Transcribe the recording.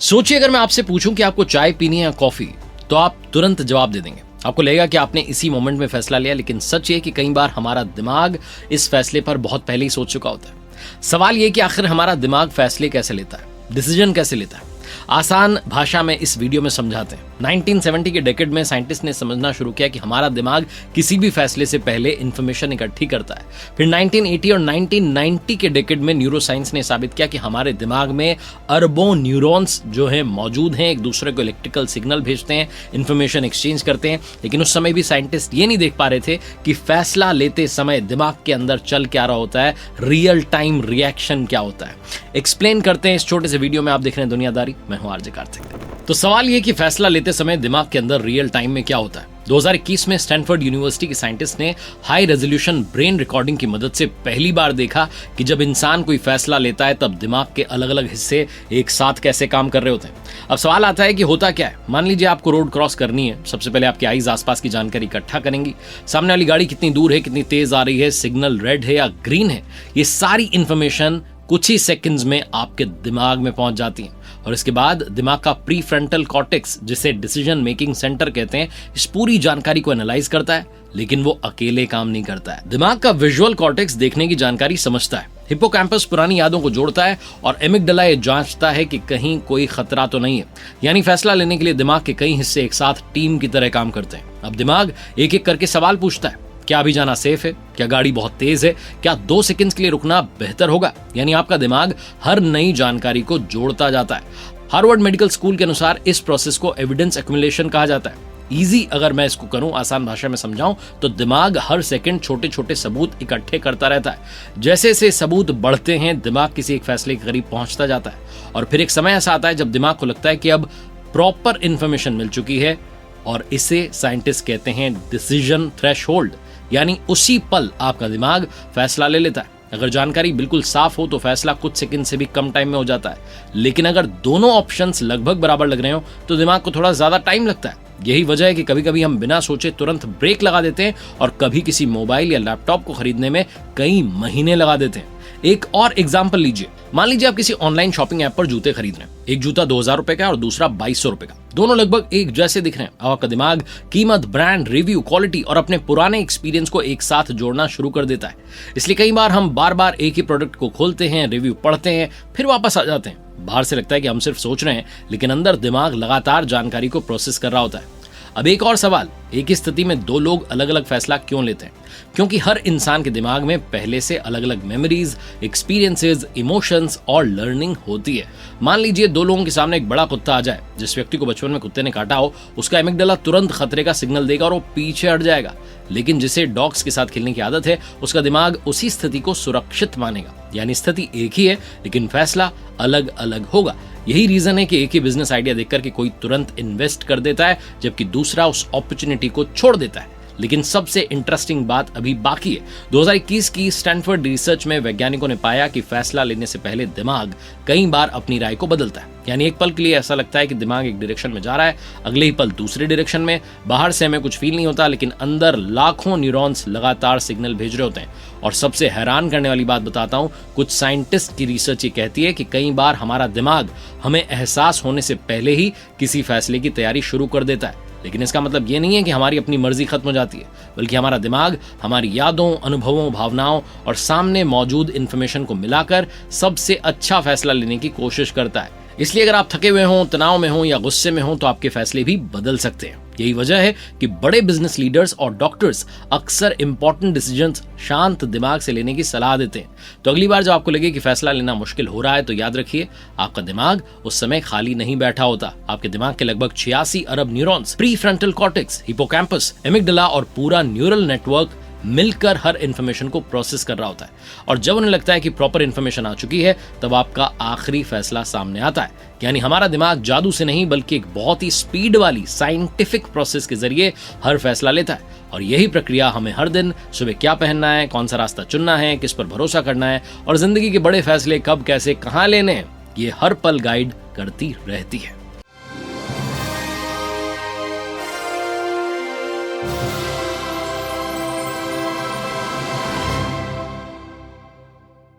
सोचिए अगर मैं आपसे पूछूं कि आपको चाय पीनी है या कॉफी, तो आप तुरंत जवाब दे देंगे। आपको लगेगा कि आपने इसी मोमेंट में फैसला लिया, लेकिन सच ये कि कई बार हमारा दिमाग इस फैसले पर बहुत पहले ही सोच चुका होता है। सवाल ये कि आखिर हमारा दिमाग फैसले कैसे लेता है, डिसीजन कैसे लेता है। आसान भाषा में इस वीडियो में समझाते हैं। 1970 के डेकेड में साइंटिस्ट ने समझना शुरू किया कि हमारा दिमाग किसी भी फैसले से पहले इंफॉर्मेशन इकट्ठी करता है। फिर 1980 और 1990 के डेकेड में न्यूरोसाइंस ने साबित किया कि हमारे दिमाग में अरबों न्यूरॉन्स जो हैं मौजूद हैं, एक दूसरे को इलेक्ट्रिकल सिग्नल भेजते हैं, इंफॉर्मेशन एक्सचेंज करते हैं। लेकिन उस समय भी साइंटिस्ट ये नहीं देख पा रहे थे कि फैसला लेते समय दिमाग के अंदर चल क्या रहा होता है, रियल टाइम रिएक्शन क्या होता है। एक्सप्लेन करते हैं इस छोटे से वीडियो में। आप देख रहे हैं दुनियादारी, मैं हूं आरजे कार्तिक। तो सवाल ये कि फैसला लेते समय दिमाग के अंदर रियल टाइम में क्या होता है। 2021 में स्टैनफोर्ड यूनिवर्सिटी के साइंटिस्ट ने हाई रेजोल्यूशन ब्रेन रिकॉर्डिंग की मदद से पहली बार देखा कि जब इंसान कोई फैसला लेता है तब दिमाग के अलग अलग हिस्से एक साथ कैसे काम कर रहे होते हैं। अब सवाल आता है कि होता क्या है। मान लीजिए आपको रोड क्रॉस करनी है। सबसे पहले आपकी आईज आसपास की जानकारी इकट्ठा करेंगी। सामने वाली गाड़ी कितनी दूर है, कितनी तेज आ रही है, सिग्नल रेड है या ग्रीन है, ये सारी इंफॉर्मेशन कुछ ही सेकंड्स में आपके दिमाग में पहुंच जाती है। और इसके बाद दिमाग का प्री फ्रंटल कॉर्टेक्स, जिसे डिसीजन मेकिंग सेंटर कहते हैं, इस पूरी जानकारी को एनालाइज करता है, लेकिन वो अकेले काम नहीं करता है। दिमाग का विजुअल कॉर्टेक्स देखने की जानकारी समझता है, हिप्पोकैम्पस पुरानी यादों को जोड़ता है और एमिगडाला ये जांचता है कि कहीं कोई खतरा तो नहीं है। यानी फैसला लेने के लिए दिमाग के कई हिस्से एक साथ टीम की तरह काम करते हैं। अब दिमाग एक एक करके सवाल पूछता है। क्या अभी जाना सेफ है? क्या गाड़ी बहुत तेज है? क्या 2 सेकंड्स के लिए रुकना बेहतर होगा? यानी आपका दिमाग हर नई जानकारी को जोड़ता जाता है। हार्वर्ड मेडिकल स्कूल के अनुसार इस प्रोसेस को एविडेंस एक्युमुलेशन कहा जाता है। इजी अगर मैं इसको करूं, आसान भाषा में समझाऊं, तो दिमाग हर सेकंड छोटे छोटे सबूत इकट्ठे करता रहता है। जैसे जैसे सबूत बढ़ते हैं, दिमाग किसी एक फैसले के करीब पहुंचता जाता है। और फिर एक समय ऐसा आता है जब दिमाग को लगता है कि अब प्रॉपर इंफॉर्मेशन मिल चुकी है, और इसे साइंटिस्ट कहते हैं डिसीजन थ्रेशहोल्ड। यानी उसी पल आपका दिमाग फैसला ले लेता है। अगर जानकारी बिल्कुल साफ हो तो फैसला कुछ सेकंड से भी कम टाइम में हो जाता है। लेकिन अगर दोनों ऑप्शंस लगभग बराबर लग रहे हो तो दिमाग को थोड़ा ज्यादा टाइम लगता है। यही वजह है कि कभी कभी हम बिना सोचे तुरंत ब्रेक लगा देते हैं और कभी किसी मोबाइल या लैपटॉप को खरीदने में कई महीने लगा देते हैं। एक और एग्जाम्पल लीजिए। मान लीजिए आप किसी ऑनलाइन शॉपिंग ऐप पर जूते खरीद रहे हैं। एक जूता 2000 रुपए का है और दूसरा 2200 रुपए का। दोनों लगभग एक जैसे दिख रहे हैं। अब आपका दिमाग कीमत, ब्रांड, रिव्यू, क्वालिटी और अपने पुराने एक्सपीरियंस को एक साथ जोड़ना शुरू कर देता है। इसलिए कई बार हम बार बार एक ही प्रोडक्ट को खोलते हैं, रिव्यू पढ़ते हैं, फिर वापस आ जाते हैं। बाहर से लगता है कि हम सिर्फ सोच रहे हैं, लेकिन अंदर दिमाग लगातार जानकारी को प्रोसेस कर रहा होता है। अब एक और सवाल, एक ही स्थिति में 2 लोग अलग अलग फैसला क्यों लेते हैं? क्योंकि हर इंसान के दिमाग में पहले से अलग अलग मेमोरीज, एक्सपीरियंसेस, इमोशंस और लर्निंग होती है। मान लीजिए 2 लोगों के सामने एक बड़ा कुत्ता आ जाए। जिस व्यक्ति को बचपन में कुत्ते ने काटा हो, उसका एमिगडाला तुरंत खतरे का सिग्नल देगा और वो पीछे हट जाएगा। लेकिन जिसे डॉग्स के साथ खेलने की आदत है, उसका दिमाग उसी स्थिति को सुरक्षित मानेगा। यानी स्थिति एक ही है, लेकिन फैसला अलग अलग होगा। यही रीजन है कि एक ही बिजनेस आइडिया देखकर के कोई तुरंत इन्वेस्ट कर देता है, जबकि दूसरा उस अपॉर्चुनिटी को छोड़ देता है। लेकिन सबसे इंटरेस्टिंग बात अभी बाकी है। 2021 की स्टैनफोर्ड रिसर्च में वैज्ञानिकों ने पाया कि फैसला लेने से पहले दिमाग कई बार अपनी राय को बदलता है। यानी एक पल के लिए ऐसा लगता है कि दिमाग एक डायरेक्शन में जा रहा है, अगले ही पल दूसरे डायरेक्शन में। बाहर से हमें कुछ फील नहीं होता, लेकिन अंदर लाखों न्यूरॉन्स लगातार सिग्नल भेज रहे होते हैं। और सबसे हैरान करने वाली बात बताता हूं, कुछ साइंटिस्ट की रिसर्च ये कहती है कि कई बार हमारा दिमाग हमें एहसास होने से पहले ही किसी फैसले की तैयारी शुरू कर देता है। लेकिन इसका मतलब ये नहीं है कि हमारी अपनी मर्जी खत्म हो जाती है, बल्कि हमारा दिमाग हमारी यादों, अनुभवों, भावनाओं और सामने मौजूद इंफॉर्मेशन को मिलाकर सबसे अच्छा फैसला लेने की कोशिश करता है। इसलिए अगर आप थके हुए हों, तनाव में हों या गुस्से में हों, तो आपके फैसले भी बदल सकते हैं। यही वजह है कि बड़े बिजनेस लीडर्स और डॉक्टर्स अक्सर इंपॉर्टेंट डिसीजंस शांत दिमाग से लेने की सलाह देते हैं। तो अगली बार जब आपको लगे कि फैसला लेना मुश्किल हो रहा है, तो याद रखिए, आपका दिमाग उस समय खाली नहीं बैठा होता। आपके दिमाग के लगभग 86 अरब neurons, prefrontal cortex, hippocampus, amygdala और पूरा न्यूरल नेटवर्क मिलकर हर इंफॉर्मेशन को प्रोसेस कर रहा होता है। और जब उन्हें लगता है कि प्रॉपर इंफॉर्मेशन आ चुकी है, तब आपका आखिरी फैसला सामने आता है। यानी हमारा दिमाग जादू से नहीं, बल्कि एक बहुत ही स्पीड वाली साइंटिफिक प्रोसेस के जरिए हर फैसला लेता है। और यही प्रक्रिया हमें हर दिन सुबह क्या पहनना है, कौन सा रास्ता चुनना है, किस पर भरोसा करना है और जिंदगी के बड़े फैसले कब, कैसे, कहां लेने हैं, ये हर पल गाइड करती रहती है।